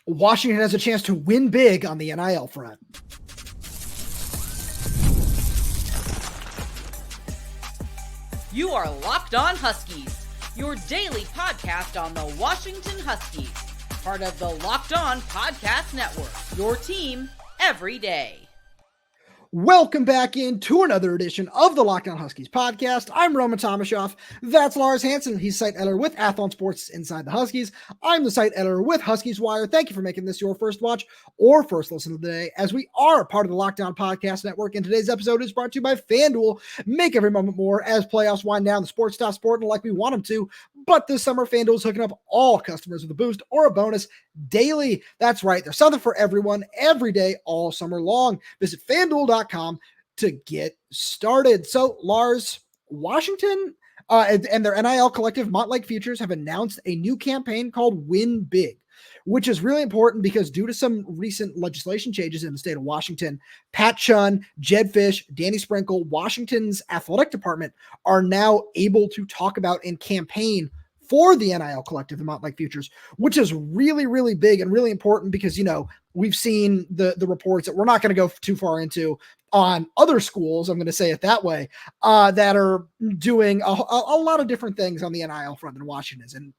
Washington has a chance to win big on the NIL front. You are Locked On Huskies, your daily podcast on the Washington Huskies, part of the Locked On Podcast Network, your team every day. Welcome back into another edition of the Locked On Huskies podcast. I'm Roman Tomashoff. That's Lars Hanson. He's site editor with Athlon Sports Inside the Huskies. I'm the site editor with Huskies Wire. Thank you for making this your first watch or first listen of the day, as we are part of the Locked On Podcast Network. And today's episode is brought to you by FanDuel. Make every moment more as playoffs wind down. The sports stop sporting like we want them to. But this summer, FanDuel is hooking up all customers with a boost or a bonus daily. That's right. There's something for everyone every day, all summer long. Visit FanDuel.com to get started. So, Lars, Washington and their NIL collective, Montlake Futures, have announced a new campaign called Win Big, which is really important because due to some recent legislation changes in the state of Washington, Pat Chun, Jedd Fisch, Danny Sprinkle, Washington's athletic department are now able to talk about and campaign for the NIL collective, the Montlake Futures, which is really, really big and really important because, you know, we've seen the reports that we're not going to go too far into on other schools, I'm going to say it that way, that are doing a lot of different things on the NIL front than Washington is. And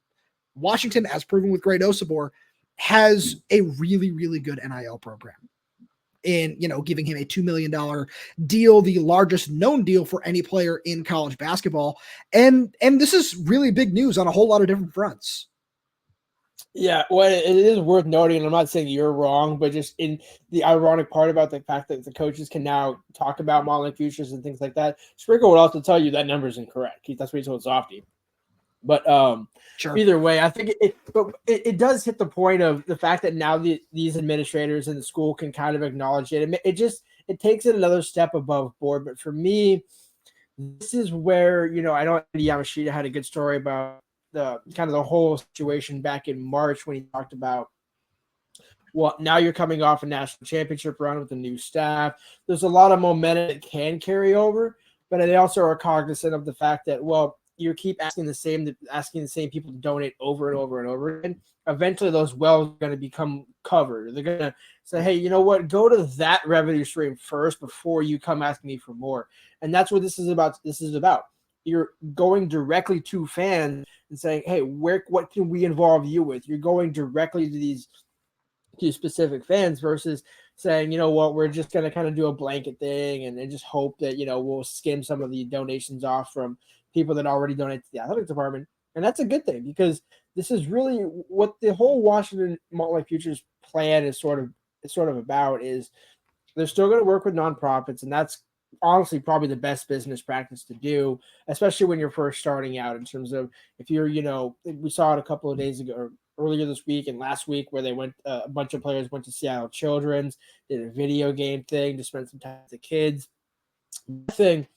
Washington, as proven with Great Osabor, has a really, really good NIL program in, you know, giving him a $2 million deal, the largest known deal for any player in college basketball. And this is really big news on a whole lot of different fronts. Yeah, well, it is worth noting, and I'm not saying you're wrong, but just in the ironic part about the fact that the coaches can now talk about Montlake Futures and things like that, Sprinkle would also tell you that number is incorrect. That's what he told Softy. But Sure. Either way, I think it does hit the point of the fact that now these administrators in the school can kind of acknowledge it. It takes it another step above board. But for me, this is where, you know, I know Yamashita had a good story about the kind of the whole situation back in March when he talked about, well, now you're coming off a national championship run with a new staff. There's a lot of momentum that can carry over, but they also are cognizant of the fact that, well, you keep asking the same people to donate over and over and over again. Eventually, those wells are going to become covered. They're going to say, hey, you know what? Go to that revenue stream first before you come asking me for more. And that's what this is about. You're going directly to fans and saying, hey, what can we involve you with? You're going directly to specific fans versus saying, you know what, we're just going to kind of do a blanket thing and just hope that, you know, we'll skim some of the donations off from people that already donate to the athletic department. And that's a good thing because this is really what the whole Washington Montlake Futures plan is sort of about. Is they're still going to work with nonprofits, and that's honestly probably the best business practice to do, especially when you're first starting out, in terms of if you're, you know, we saw it a couple of days ago or earlier this week and last week where they went, a bunch of players went to Seattle Children's, did a video game thing to spend some time with the kids. The thing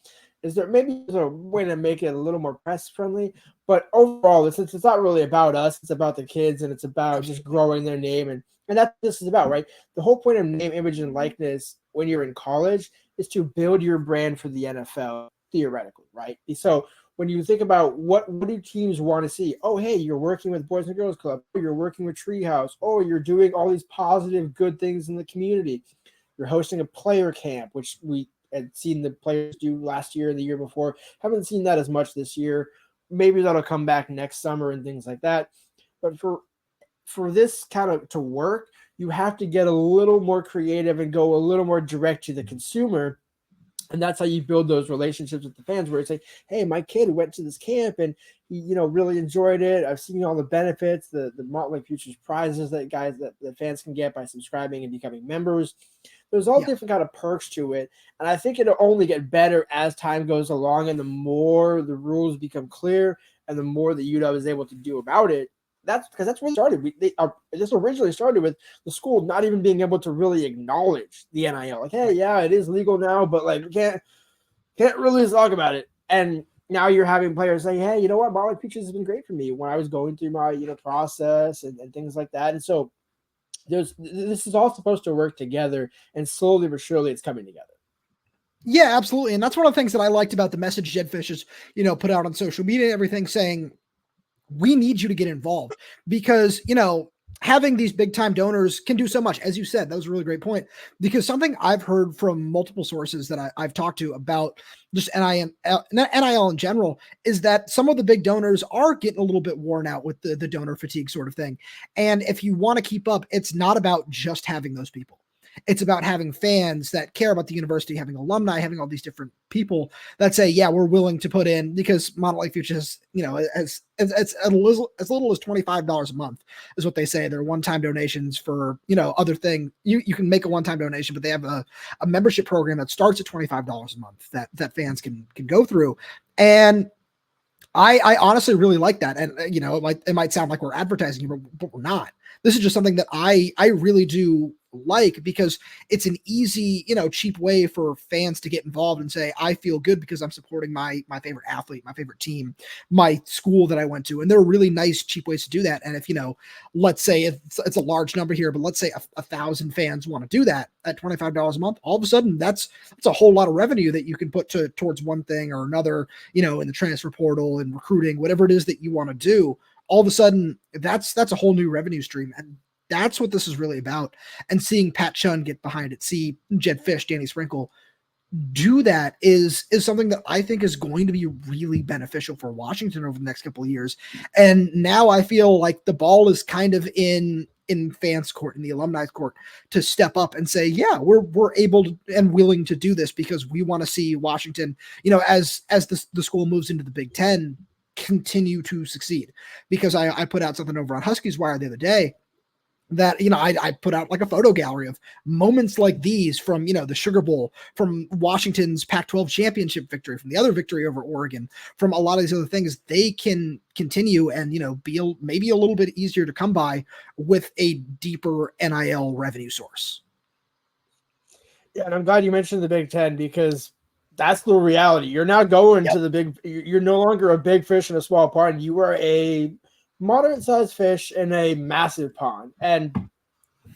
is there maybe there's a way to make it a little more press friendly, but overall it's not really about us. It's about the kids, and it's about just growing their name. And that's what this is about, right? The whole point of name, image, and likeness when you're in college is to build your brand for the NFL, theoretically, right? So when you think about what do teams want to see? Oh, hey, you're working with Boys and Girls Club. Oh, you're working with Treehouse. Oh, you're doing all these positive, good things in the community. You're hosting a player camp, which we had seen the players do last year and the year before. Haven't seen that as much this year. Maybe that'll come back next summer and things like that. But for this kind of to work, you have to get a little more creative and go a little more direct to the consumer. And that's how you build those relationships with the fans, where it's like, hey, my kid went to this camp and he, you know, really enjoyed it. I've seen all the benefits, the Montlake Futures prizes that fans can get by subscribing and becoming members. There's all different kind of perks to it. And I think it'll only get better as time goes along, and the more the rules become clear and the more that UW is able to do about it. That's because that's where it started. This originally started with the school not even being able to really acknowledge the NIL. Like, hey, yeah, it is legal now, but like we can't really talk about it. And now you're having players say, hey, you know what, Montlake Futures has been great for me when I was going through my, you know, process and things like that. And so this is all supposed to work together, and slowly but surely it's coming together. Yeah, absolutely. And that's one of the things that I liked about the message Jedd Fisch has, you know, put out on social media and everything, saying we need you to get involved because, you know, having these big time donors can do so much. As you said, that was a really great point, because something I've heard from multiple sources that I've talked to about just NIL in general is that some of the big donors are getting a little bit worn out with the donor fatigue sort of thing. And if you want to keep up, it's not about just having those people. It's about having fans that care about the university, having alumni, having all these different people that say, yeah, we're willing to put in, because Montlake Futures, as little as $25 a month is what they say. They're one-time donations for, other thing. You can make a one-time donation, but they have a membership program that starts at $25 a month that fans can go through. And I honestly really like that. And, it might sound like we're advertising here, but we're not. This is just something that I really do like, because it's an easy, cheap way for fans to get involved and say, I feel good because I'm supporting my favorite athlete, my favorite team, my school that I went to. And there are really nice, cheap ways to do that. And if, let's say it's a large number here, but let's say 1,000 fans want to do that at $25 a month, all of a sudden that's a whole lot of revenue that you can put towards one thing or another, in the transfer portal and recruiting, whatever it is that you want to do. All of a sudden that's a whole new revenue stream. And that's what this is really about. And seeing Pat Chun get behind it, see Jedd Fisch, Danny Sprinkle do that is something that I think is going to be really beneficial for Washington over the next couple of years. And now I feel like the ball is kind of in fans court, in the alumni court, to step up and say, yeah, we're able to, and willing to do this, because we want to see Washington, as the school moves into the Big Ten, continue to succeed. Because I put out something over on Huskies Wire the other day that, I put out like a photo gallery of moments like these from, the Sugar Bowl, from Washington's Pac-12 championship victory, from the other victory over Oregon, from a lot of these other things. They can continue and, be maybe a little bit easier to come by with a deeper NIL revenue source. Yeah, and I'm glad you mentioned the Big Ten, because that's the reality. You're now going to the big, you're no longer a big fish in a small pond. You are a moderate-sized fish in a massive pond. And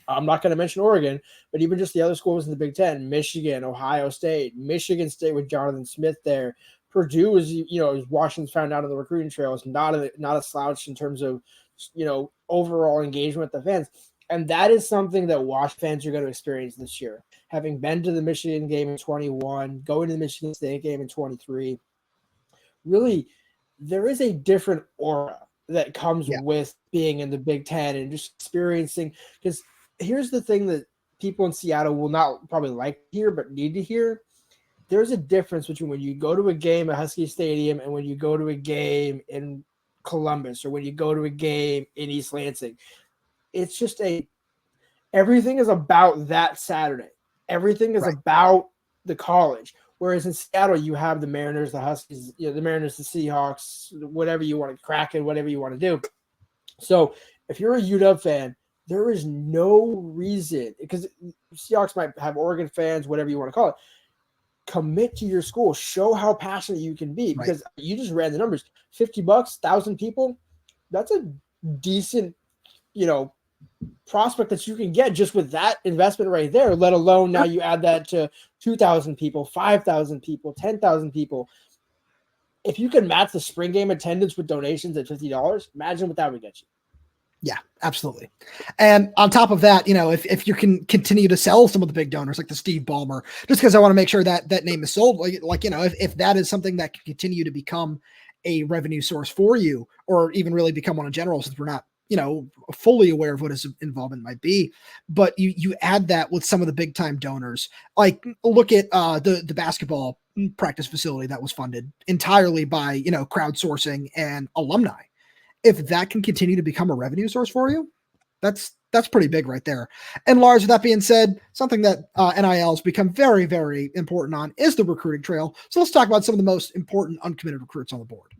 I'm not going to mention Oregon, but even just the other schools in the Big Ten, Michigan, Ohio State, Michigan State with Jonathan Smith there. Purdue is, as Washington's found out on the recruiting trail, is not a slouch in terms of, overall engagement with the fans. And that is something that Wash fans are going to experience this year. Having been to the Michigan game in 21, going to the Michigan State game in 23, really, there is a different aura that comes with being in the Big Ten and just experiencing. Because here's the thing that people in Seattle will not probably like to hear, but need to hear. There's a difference between when you go to a game at Husky Stadium and when you go to a game in Columbus, or when you go to a game in East Lansing. It's just everything is about that Saturday. Everything is about the college. Whereas in Seattle, you have the Mariners, the Huskies, the Mariners, the Seahawks, whatever you want to crack it, whatever you want to do. So if you're a UW fan, there is no reason, because Seahawks might have Oregon fans, whatever you want to call it. Commit to your school. Show how passionate you can be, because you just ran the numbers. $50, 1,000 people. That's a decent, prospect that you can get just with that investment right there, let alone now you add that to 2,000 people, 5,000 people, 10,000 people. If you can match the spring game attendance with donations at $50, imagine what that would get you. Yeah, absolutely. And on top of that, if you can continue to sell some of the big donors like the Steve Ballmer, just because I want to make sure that name is sold, if that is something that can continue to become a revenue source for you, or even really become one in general, since we're not fully aware of what his involvement might be, but you add that with some of the big time donors. Like, look at the basketball practice facility that was funded entirely by crowdsourcing and alumni. If that can continue to become a revenue source for you, that's pretty big right there. And Lars, with that being said, something that NIL has become very, very important on is the recruiting trail. So let's talk about some of the most important uncommitted recruits on the board.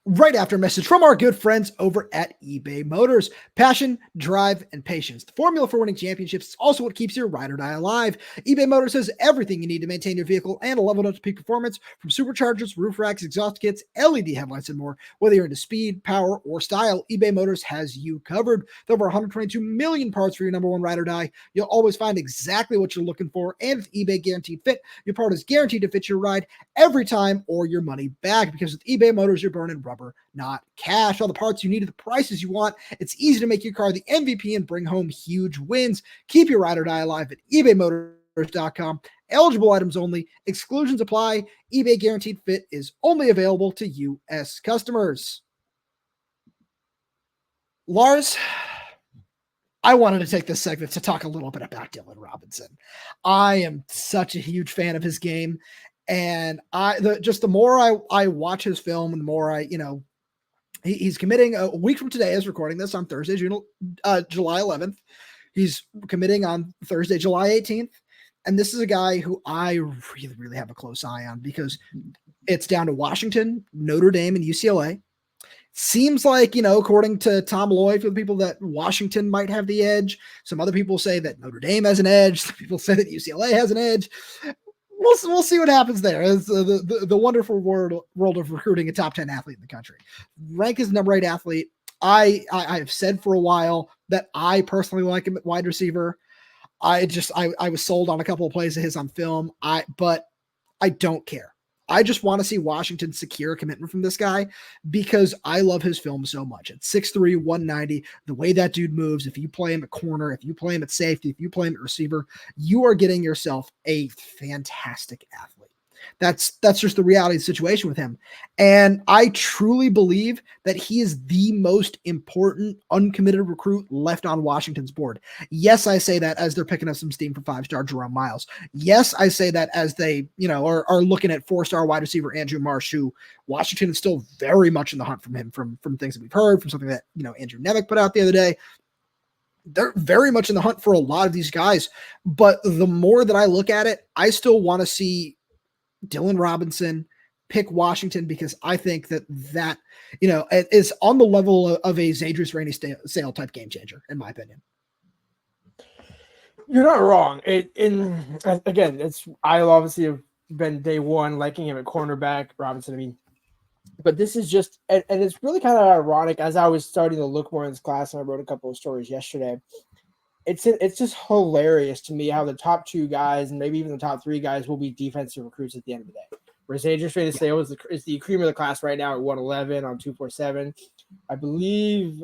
Right after a message from our good friends over at eBay Motors. Passion, drive, and patience. The formula for winning championships is also what keeps your ride or die alive. eBay Motors has everything you need to maintain your vehicle and level it up to peak performance, from superchargers, roof racks, exhaust kits, LED headlights, and more. Whether you're into speed, power, or style, eBay Motors has you covered. With over 122 million parts for your number one ride or die, you'll always find exactly what you're looking for. And with eBay Guaranteed Fit, your part is guaranteed to fit your ride every time or your money back. Because with eBay Motors, you're burning rubber rubber, not cash. All the parts you need at the prices you want. It's easy to make your car the MVP and bring home huge wins. Keep your ride or die alive at ebaymotors.com. Eligible items only. Exclusions apply. eBay Guaranteed Fit is only available to U.S. customers. Lars, I wanted to take this segment to talk a little bit about Dylan Robinson. I am such a huge fan of his game. And the more I watch his film and the more he's committing a week from today as recording this on Thursday, July 11th. He's committing on Thursday, July 18th. And this is a guy who I really, really have a close eye on because it's down to Washington, Notre Dame, and UCLA. Seems like, according to Tom Lloyd, for the people, that Washington might have the edge. Some other people say that Notre Dame has an edge. Some people say that UCLA has an edge. We'll see what happens there. It's the wonderful world of recruiting a top 10 athlete in the country. Rank is the number 8 athlete. I've said for a while that I personally like him at wide receiver. I was sold on a couple of plays of his on film. But I don't care. I just want to see Washington secure a commitment from this guy because I love his film so much. At 6'3", 190, the way that dude moves, if you play him at corner, if you play him at safety, if you play him at receiver, you are getting yourself a fantastic athlete. That's just the reality of the situation with him. And I truly believe that he is the most important uncommitted recruit left on Washington's board. Yes, I say that as they're picking up some steam for 5-star Jerome Miles. Yes, I say that as they, are looking at 4-star wide receiver Andrew Marsh, who Washington is still very much in the hunt from him, from things that we've heard, from something that, Andrew Nemec put out the other day. They're very much in the hunt for a lot of these guys. But the more that I look at it, I still want to see Dylan Robinson pick Washington because I think that is on the level of a Zadrius Rainey Sale type game changer, in my opinion. You're not wrong. I obviously have been day one liking him at cornerback, Robinson. But this is just, and it's really kind of ironic as I was starting to look more in this class, and I wrote a couple of stories yesterday. It's just hilarious to me how the top 2 guys and maybe even the top 3 guys will be defensive recruits at the end of the day. Whereas Zadrius Rainey Sale is the cream of the class right now at 111 on 247. I believe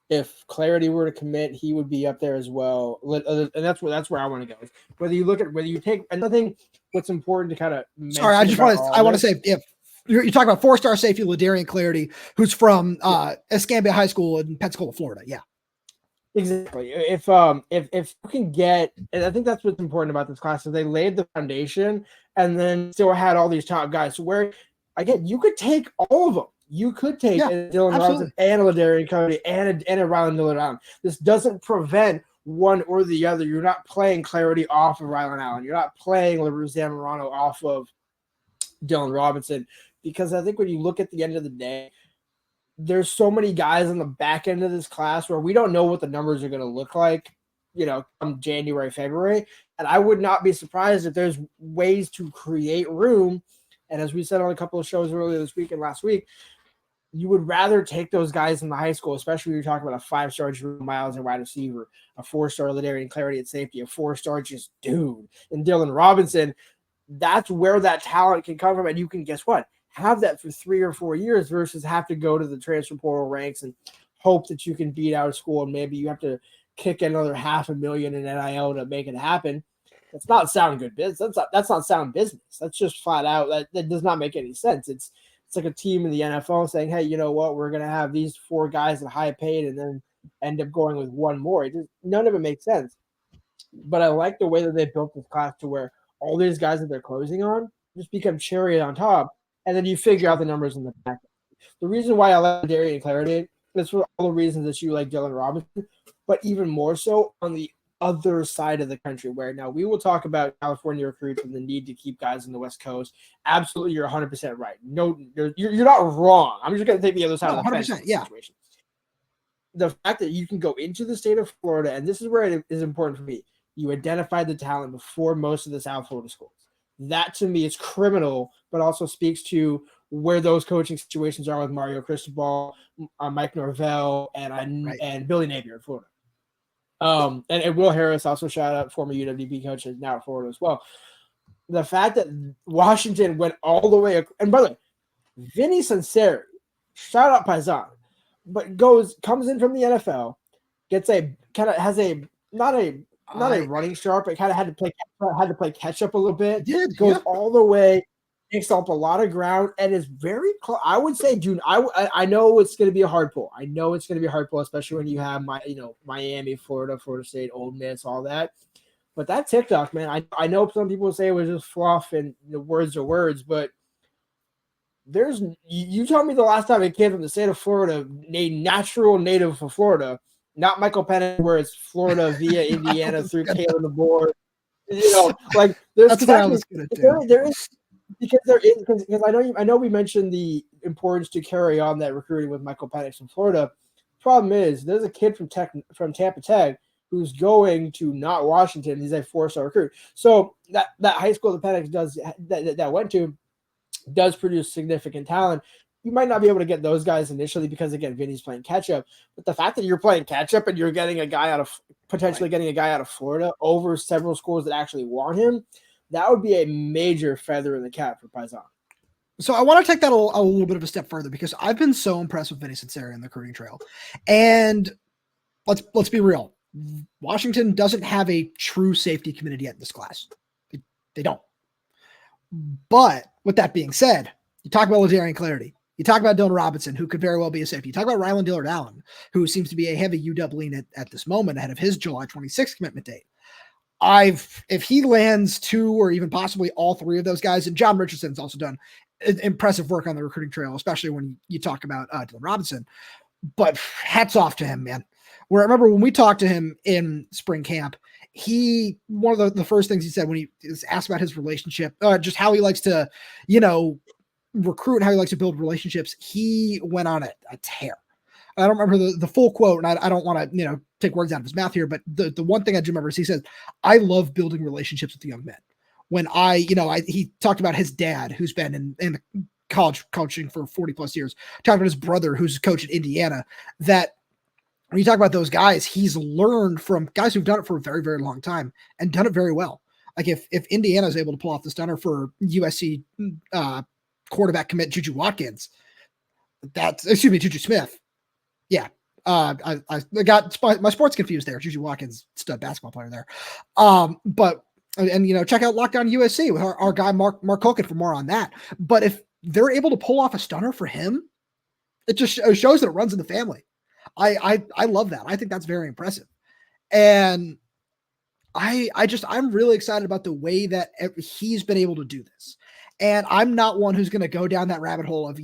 if Clardy were to commit, he would be up there as well. And that's where I want to go. Whether you take another thing, what's important to kind of sorry, I want to say if you're talking about 4-star safety Ladarian Clardy, who's from Escambia High School in Pensacola, Florida. Yeah. Exactly. If you can get, and I think that's what's important about this class, is they laid the foundation and then still had all these top guys. So where, again, you could take all of them. You could take Dylan Robinson and Ladarian Clardy and a Rylon Dillard-Allen. This doesn't prevent one or the other. You're not playing Clardy off of Rylon Allen. You're not playing Zamorano off of Dylan Robinson, because I think when you look at the end of the day, there's so many guys on the back end of this class where we don't know what the numbers are going to look like, come January, February. And I would not be surprised if there's ways to create room. And as we said on a couple of shows earlier this week and last week, you would rather take those guys in the high school, especially when you're talking about a 5-star Jerome Miles at wide receiver, a 4-star Ladarian Clardy at safety, a 4-star just dude, and Dylan Robinson. That's where that talent can come from. And you can, guess what? Have that for 3 or 4 years versus have to go to the transfer portal ranks and hope that you can beat out of school. And maybe you have to kick another $500,000 in NIL to make it happen. That's not sound good business. That's not sound business. That's just flat out. That does not make any sense. It's like a team in the NFL saying, hey, you know what? We're going to have these 4 guys that high paid and then end up going with 1 more. None of it makes sense. But I like the way that they built this class to where all these guys that they're closing on just become cherry on top. And then you figure out the numbers in the back. The reason why I like Ladarian Clardy is for all the reasons that you like Dylan Robinson, but even more so on the other side of the country, where now we will talk about California recruits and the need to keep guys on the West Coast. Absolutely, you're 100% right. No, you're not wrong. I'm just going to take the other side of the fence situation. The fact that you can go into the state of Florida, and this is where it is important for me, you identified the talent before most of the South Florida schools. That to me is criminal, but also speaks to where those coaching situations are with Mario Cristobal, Mike Norvell, and Billy Napier in Florida. And Will Harris, also shout out, former UWP coach, is now at Florida as well. The fact that Washington went all the way, and by the way, Vinny Sinceri, shout out Paisan, but comes in from the NFL, gets a kind of has a not a running start, but kind of had to play catch up a little bit. Goes all the way, takes up a lot of ground, and is very close. I would say, June. I know it's going to be a hard pull. I know it's going to be a hard pull, especially when you have Miami, Florida State, Ole Miss, all that. But that TikTok, man, I know some people say it was just fluff and words are words, but you told me the last time it came from the state of Florida, a natural native of Florida, not Michael Penix, where it's Florida via Indiana through Caleb DeBoer. Like there's there is because I know we mentioned the importance to carry on that recruiting with Michael Penix from Florida. Problem is, there's a kid from Tampa Tech who's going to not Washington. He's a 4-star recruit. So that high school that Penix that went to does produce significant talent. You might not be able to get those guys initially because, again, Vinny's playing catch-up. But the fact that you're playing catch-up and you're getting a guy getting a guy out of Florida over several schools that actually want him, that would be a major feather in the cap for Paisan. So I want to take that a little bit of a step further because I've been so impressed with Vinny Sinceri in the recruiting trail. And let's be real. Washington doesn't have a true safety committed yet in this class. They don't. But with that being said, you talk about Ladarian Clardy. You talk about Dylan Robinson, who could very well be a safety. You talk about Rylon Dillard-Allen, who seems to be a heavy UW lean at this moment ahead of his July 26th commitment date. If he lands 2 or even possibly all 3 of those guys, and John Richardson's also done impressive work on the recruiting trail, especially when you talk about Dylan Robinson. But hats off to him, man. Where I remember when we talked to him in spring camp, one of the first things he said when he was asked about his relationship, just how he likes to, recruit and how he likes to build relationships, he went on a tear. I don't remember the full quote, and I don't want to, take words out of his mouth here, but the one thing I do remember is he says, I love building relationships with the young men. When he talked about his dad, who's been in the college coaching for 40 plus years, talked about his brother, who's coached at Indiana, that when you talk about those guys, he's learned from guys who've done it for a very, very long time and done it very well. Like if Indiana is able to pull off the stunner for USC quarterback commit Juju Watkins, Juju Smith. Yeah. I got my sports confused there. Juju Watkins, stud basketball player there. But check out Lockdown USC with our guy Mark Colkin for more on that. But if they're able to pull off a stunner for him, it just shows that it runs in the family. I love that. I think that's very impressive. And I'm really excited about the way that he's been able to do this. And I'm not one who's going to go down that rabbit hole of,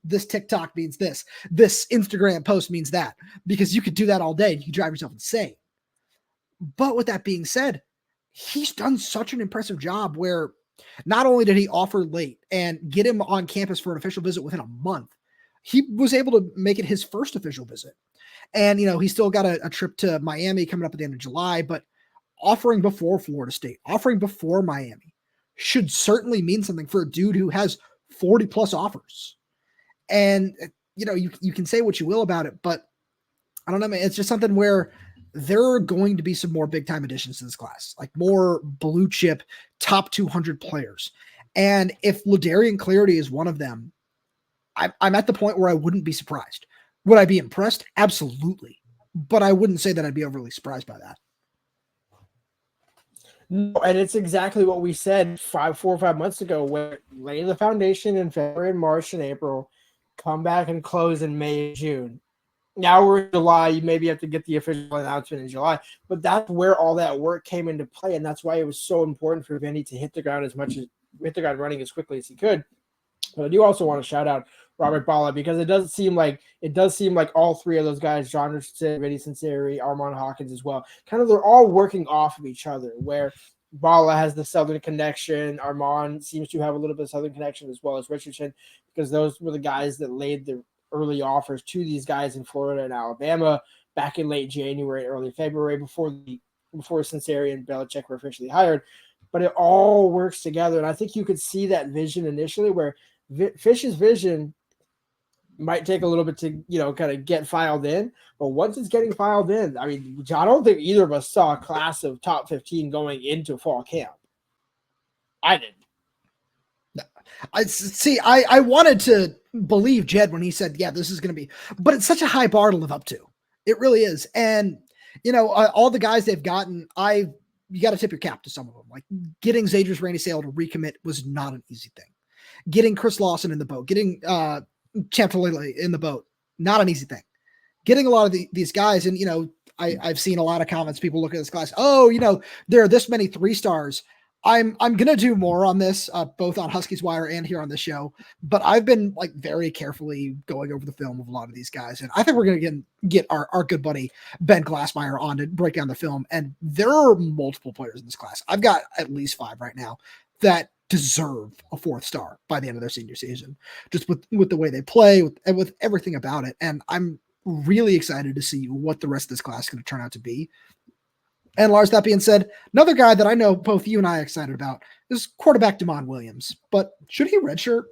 this TikTok means this Instagram post means that, because you could do that all day and you could drive yourself insane. But with that being said, he's done such an impressive job where not only did he offer late and get him on campus for an official visit within a month, he was able to make it his first official visit. And, he's still got a trip to Miami coming up at the end of July, but offering before Florida State, offering before Miami should certainly mean something for a dude who has 40 plus offers. And, you can say what you will about it, but I don't know, man, it's just something where there are going to be some more big time additions to this class, like more blue chip top 200 players. And if Ladarian Clardy is one of them, I'm at the point where I wouldn't be surprised. Would I be impressed? Absolutely. But I wouldn't say that I'd be overly surprised by that. No, and it's exactly what we said 4 or 5 months ago, where laying the foundation in February, March, and April, come back and close in May and June. Now we're in July. You maybe have to get the official announcement in July, but that's where all that work came into play, and that's why it was so important for Vinny to hit the ground running as quickly as he could. But I do also want to shout out Robert Bala, because it does seem like all 3 of those guys, John Richardson, Vinny Sinceri, Armand Hawkins as well, kind of they're all working off of each other, where Bala has the Southern connection. Armand seems to have a little bit of Southern connection as well as Richardson, because those were the guys that laid the early offers to these guys in Florida and Alabama back in late January, early February, before Sinceri and Belichick were officially hired. But it all works together, and I think you could see that vision initially, where Fisch's vision might take a little bit to, kind of get filed in. But once it's getting filed in, I mean, I don't think either of us saw a class of top 15 going into fall camp. I didn't. I wanted to believe Jedd when he said, yeah, this is going to be, but it's such a high bar to live up to. It really is. And, all the guys they've gotten, you got to tip your cap to some of them. Like getting Zadrius Rainey-Sale to recommit was not an easy thing. Getting Chris Lawson in the boat, getting Champ Talele in the boat, not an easy thing. Getting a lot of these guys, and I've seen a lot of comments. People look at this class. Oh, there are this many 3-stars. I'm gonna do more on this, both on Huskies Wire and here on the show. But I've been like very carefully going over the film of a lot of these guys, and I think we're gonna get our good buddy Ben Glassmeyer on to break down the film. And there are multiple players in this class. I've got at least 5 right now that deserve a 4th star by the end of their senior season, just with the way they play, with everything about it. And I'm really excited to see what the rest of this class is going to turn out to be. And Lars, that being said, another guy that I know both you and I are excited about is quarterback Demond Williams. But should he redshirt?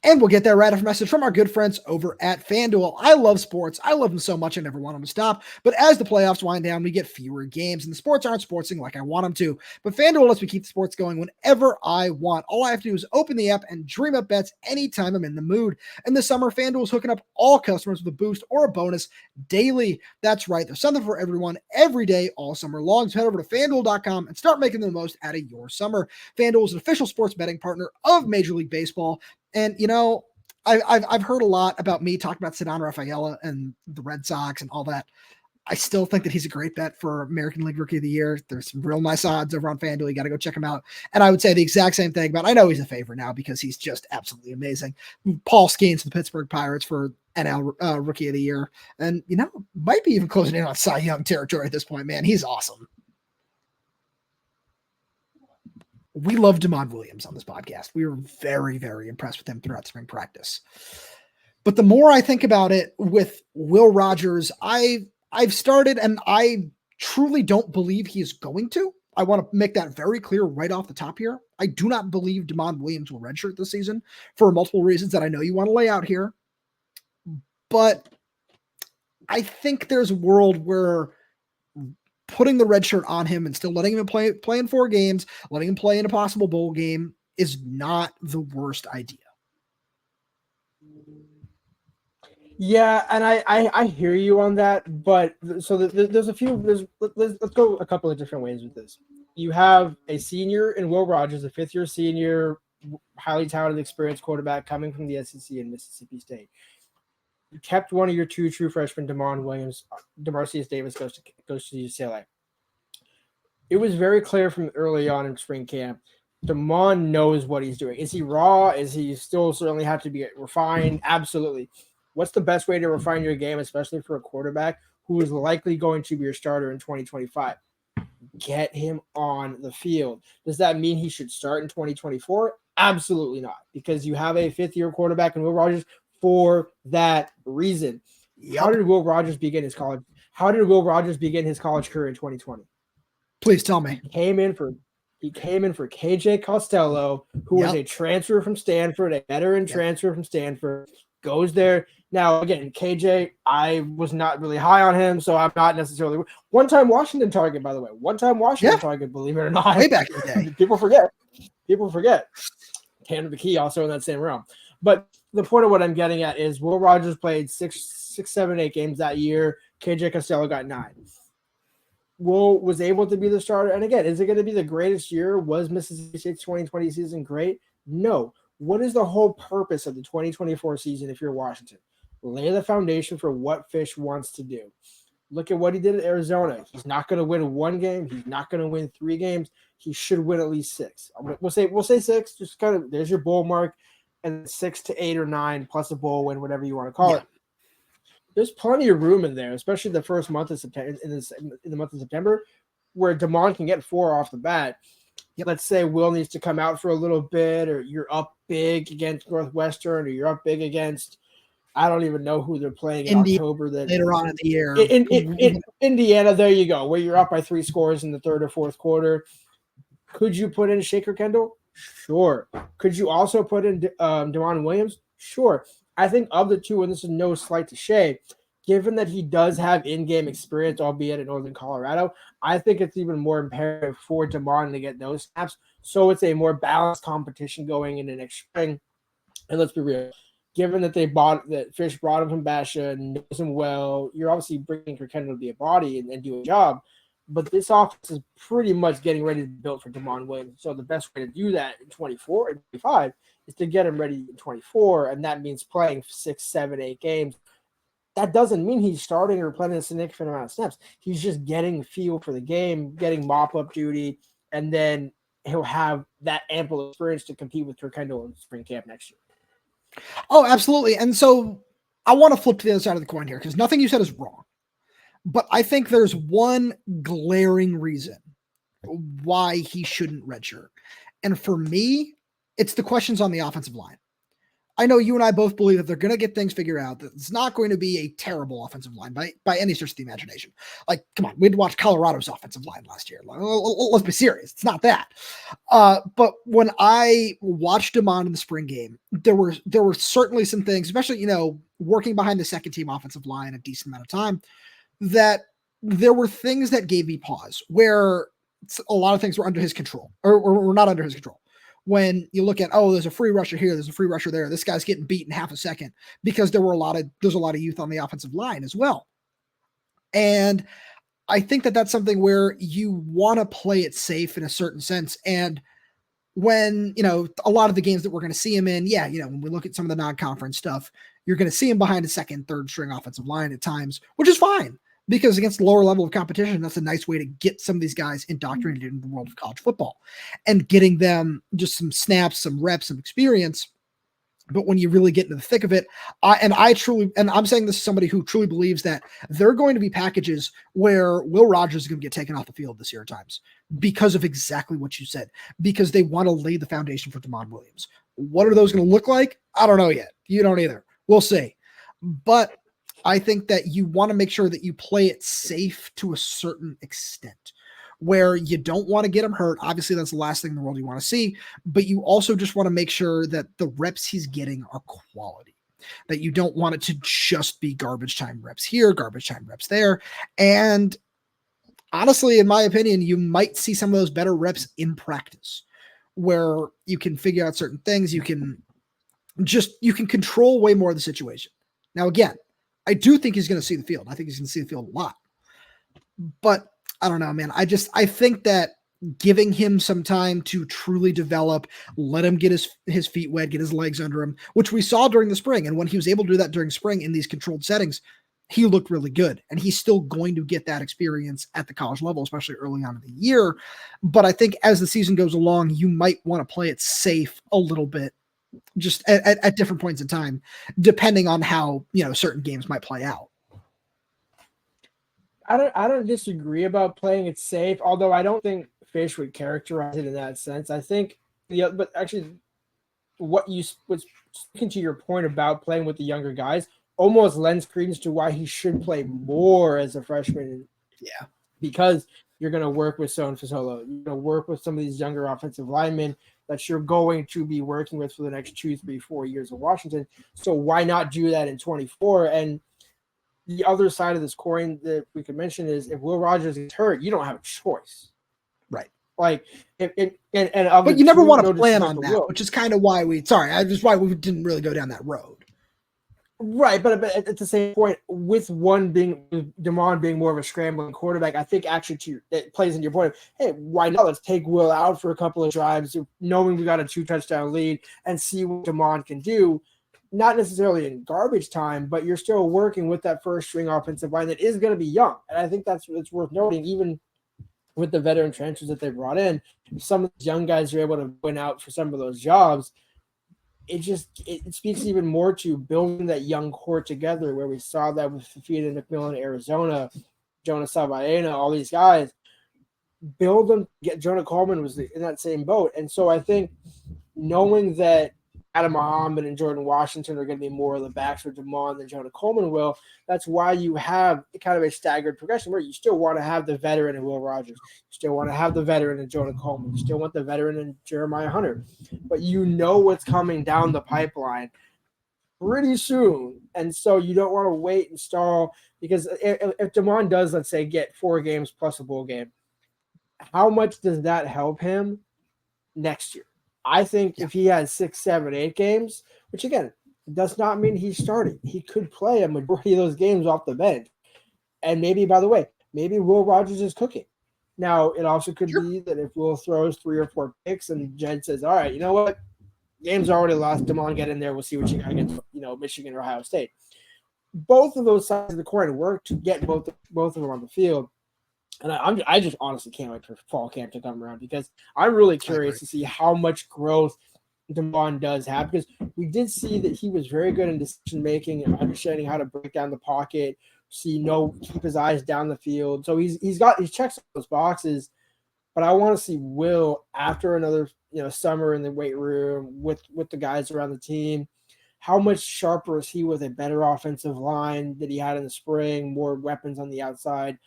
And we'll get that right after a message from our good friends over at FanDuel. I love sports. I love them so much I never want them to stop. But as the playoffs wind down, we get fewer games, and the sports aren't sportsing like I want them to. But FanDuel lets me keep the sports going whenever I want. All I have to do is open the app and dream up bets anytime I'm in the mood. And this summer, FanDuel is hooking up all customers with a boost or a bonus daily. That's right. There's something for everyone every day all summer long. So head over to FanDuel.com and start making the most out of your summer. FanDuel is an official sports betting partner of Major League Baseball. And, I've heard a lot about me talking about Ceddanne Rafaela and the Red Sox and all that. I still think that he's a great bet for American League Rookie of the Year. There's some real nice odds over on FanDuel. You got to go check him out. And I would say the exact same thing, but I know he's a favorite now because he's just absolutely amazing. Paul Skeens for the Pittsburgh Pirates for NL Rookie of the Year. And, might be even closing in on Cy Young territory at this point, man. He's awesome. We love Demond Williams on this podcast. We were very, very impressed with him throughout spring practice. But the more I think about it with Will Rogers, I've started, and I truly don't believe he is going to. I want to make that very clear right off the top here. I do not believe Demond Williams will redshirt this season for multiple reasons that I know you want to lay out here. But I think there's a world where putting the red shirt on him and still letting him play in 4 games, letting him play in a possible bowl game is not the worst idea. Yeah, and I hear you on that, but so let's go a couple of different ways with this. You have a senior in Will Rogers, a 5th-year senior, highly touted, experienced quarterback coming from the SEC and Mississippi State. You kept one of your 2 true freshmen, Demond Williams. DeMarcius Davis goes to UCLA. It was very clear from early on in spring camp, Demond knows what he's doing. Is he raw? Is he still certainly have to be refined? Absolutely. What's the best way to refine your game, especially for a quarterback who is likely going to be your starter in 2025? Get him on the field. Does that mean he should start in 2024? Absolutely not, because you have a 5th-year quarterback in Will Rogers for that reason. Yep. How did Will Rogers begin his college career in 2020? Please tell me. He came in for KJ Costello, who was a transfer from Stanford, a veteran transfer from Stanford, goes there. Now, again, KJ, I was not really high on him, so I'm not necessarily – one-time Washington target, by the way. One-time Washington target, believe it or not. Way back in the day. People forget. Tanner McKee also in that same realm. But the point of what I'm getting at is Will Rogers played 6, 7, 8 games that year. KJ Costello got 9. Will was able to be the starter. And again, is it going to be the greatest year? Was Mississippi State's 2020 season great? No. What is the whole purpose of the 2024 season if you're Washington? Lay the foundation for what Fisch wants to do. Look at what he did at Arizona. He's not going to win 1 game. He's not going to win 3 games. He should win at least 6. We'll say 6. Just kind of there's your bowl mark, and 6 to 8 or 9 plus a bowl win, whatever you want to call it. There's plenty of room in there, especially the first month of September. In the month of September, where Demond can get 4 off the bat. Let's say Will needs to come out for a little bit, or you're up big against Northwestern, or you're up big against, I don't even know who they're playing in October. Later on in the year. In Indiana, there you go, where you're up by 3 scores in the 3rd or 4th quarter. Could you put in Shaker Kendall? Sure. Could you also put in Demond Williams? Sure. I think of the 2, and this is no slight to Shea, given that he does have in-game experience, albeit in Northern Colorado, I think it's even more imperative for Damon to get those snaps. So it's a more balanced competition going into next spring. And let's be real, given that Fisch brought him from Basha, knows him well, you're obviously bringing Kendall to be a body and do a job. But this offense is pretty much getting ready to be built for Damon Williams. So the best way to do that in 24 and 25 is to get him ready in 24, and that means playing 6, 7, 8 games. That doesn't mean he's starting or playing a significant amount of snaps. He's just getting feel for the game, getting mop-up duty, and then he'll have that ample experience to compete with Kendall in spring camp next year. Oh, absolutely. And so I want to flip to the other side of the coin here because nothing you said is wrong. But I think there's one glaring reason why he shouldn't redshirt. And for me, it's the questions on the offensive line. I know you and I both believe that they're going to get things figured out, that it's not going to be a terrible offensive line by any stretch of the imagination. Like, come on, we'd watch Colorado's offensive line last year. Let's be serious. It's not that. But when I watched him on in the spring game, there were certainly some things, especially, working behind the second team offensive line a decent amount of time, that there were things that gave me pause where a lot of things were under his control or not under his control. When you look at, there's a free rusher here, there's a free rusher there, this guy's getting beat in half a second because there's a lot of youth on the offensive line as well. And I think that that's something where you want to play it safe in a certain sense. And when, a lot of the games that we're going to see him in, when we look at some of the non-conference stuff, you're going to see him behind a second, third string offensive line at times, which is fine because against lower level of competition, that's a nice way to get some of these guys indoctrinated into the world of college football and getting them just some snaps, some reps, some experience. But when you really get into the thick of it, and I'm saying this is somebody who truly believes that there are going to be packages where Will Rogers is going to get taken off the field this year at times because of exactly what you said, because they want to lay the foundation for Damon Williams. What are those going to look like? I don't know yet. You don't either. We'll see. But I think that you want to make sure that you play it safe to a certain extent where you don't want to get him hurt. Obviously, that's the last thing in the world you want to see, but you also just want to make sure that the reps he's getting are quality, that you don't want it to just be garbage time reps here, garbage time reps there. And honestly, in my opinion, you might see some of those better reps in practice where you can figure out certain things. You can control way more of the situation. Now, again, I do think he's going to see the field. I think he's going to see the field a lot, but I don't know, man. I think that giving him some time to truly develop, let him get his feet wet, get his legs under him, which we saw during the spring. And when he was able to do that during spring in these controlled settings, he looked really good. And he's still going to get that experience at the college level, especially early on in the year. But I think as the season goes along, you might want to play it safe a little bit, just at different points in time, depending on how, certain games might play out. I don't disagree about playing it safe, although I don't think Fisch would characterize it in that sense. I think but actually what you was speaking to your point about playing with the younger guys almost lends credence to why he should play more as a freshman. Yeah. Because you're going to work with Son Fasolo. You're going to work with some of these younger offensive linemen that you're going to be working with for the next 2, 3, 4 years of Washington. So why not do that in 24? And the other side of this coin that we could mention is if Will Rogers is hurt, you don't have a choice. Right. Like, but you never want to plan on that, which is kind of why we didn't really go down that road. Right, but at the same point, with Damon being more of a scrambling quarterback, I think actually it plays into your point of, hey, why not? Let's take Will out for a couple of drives, knowing we got a 2-touchdown lead, and see what Damon can do. Not necessarily in garbage time, but you're still working with that first string offensive line that is going to be young, and I think it's worth noting, even with the veteran transfers that they brought in, some of the young guys are able to win out for some of those jobs. It speaks even more to building that young core together, where we saw that with Fafita McMillan, Arizona, Jonas Sabaena, all these guys. Build them. Jonah Coleman was in that same boat. And so I think knowing that Adam Muhammad and Jordan Washington are going to be more of the backs for Damon than Jonah Coleman will, that's why you have kind of a staggered progression where you still want to have the veteran in Will Rogers. You still want to have the veteran in Jonah Coleman. You still want the veteran in Jeremiah Hunter. But you know what's coming down the pipeline pretty soon. And so you don't want to wait and stall, because if Damon does, let's say, get 4 games plus a bowl game, how much does that help him next year? I think if he has 6, 7, 8 games, which again, does not mean he's starting. He could play a majority of those games off the bench. And maybe, by the way, maybe Will Rogers is cooking. Now, it also could be that if Will throws 3 or 4 picks and Jedd says, all right, you know what? Game's already lost. Damon, get in there. We'll see what you got against, Michigan or Ohio State. Both of those sides of the coin work to get both of them on the field. And I just honestly can't wait for fall camp to come around, because I'm really curious to see how much growth Damon does have, because we did see that he was very good in decision making and understanding how to break down the pocket, keep his eyes down the field. So he checks those boxes. But I want to see Will after another summer in the weight room with the guys around the team. How much sharper is he with a better offensive line that he had in the spring, more weapons on the outside?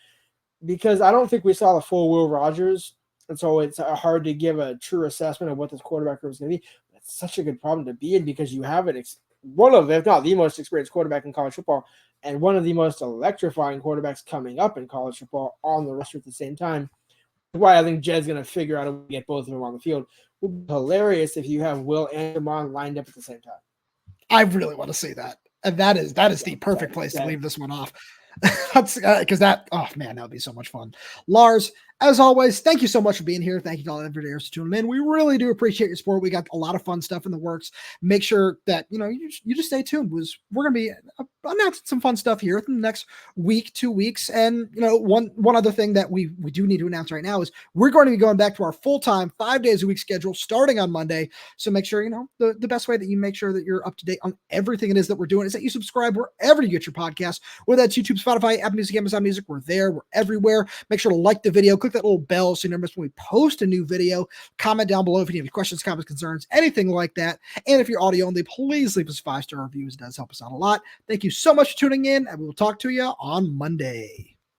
Because I don't think we saw the full Will Rogers, and so it's hard to give a true assessment of what this quarterback room is going to be. But it's such a good problem to be in, because you have one of, if not the most experienced quarterback in college football, and one of the most electrifying quarterbacks coming up in college football on the roster at the same time. Why I think Jedd's going to figure out a way to get both of them on the field. It would be hilarious if you have Will and Damon lined up at the same time. I really want to see that. And that is the perfect place to leave this one off. Because that would be so much fun. Lars, as always, thank you so much for being here. Thank you to all the everydayers for tuning in. We really do appreciate your support. We got a lot of fun stuff in the works. Make sure that you just stay tuned. We're going to be announcing some fun stuff here in the next week, 2 weeks. And one other thing that we do need to announce right now is we're going to be going back to our full-time 5 days a week schedule starting on Monday. So make sure the best way that you make sure that you're up to date on everything it is that we're doing is that you subscribe wherever you get your podcast, whether that's YouTube, Spotify, Apple Music, Amazon Music. We're there. We're everywhere. Make sure to like the video, click that little bell so you never miss when we post a new video. Comment down below if you have any questions, comments, concerns, anything like that. And if you're audio only, please leave us 5-star reviews. It does help us out a lot. Thank you so much for tuning in, and we will talk to you on Monday.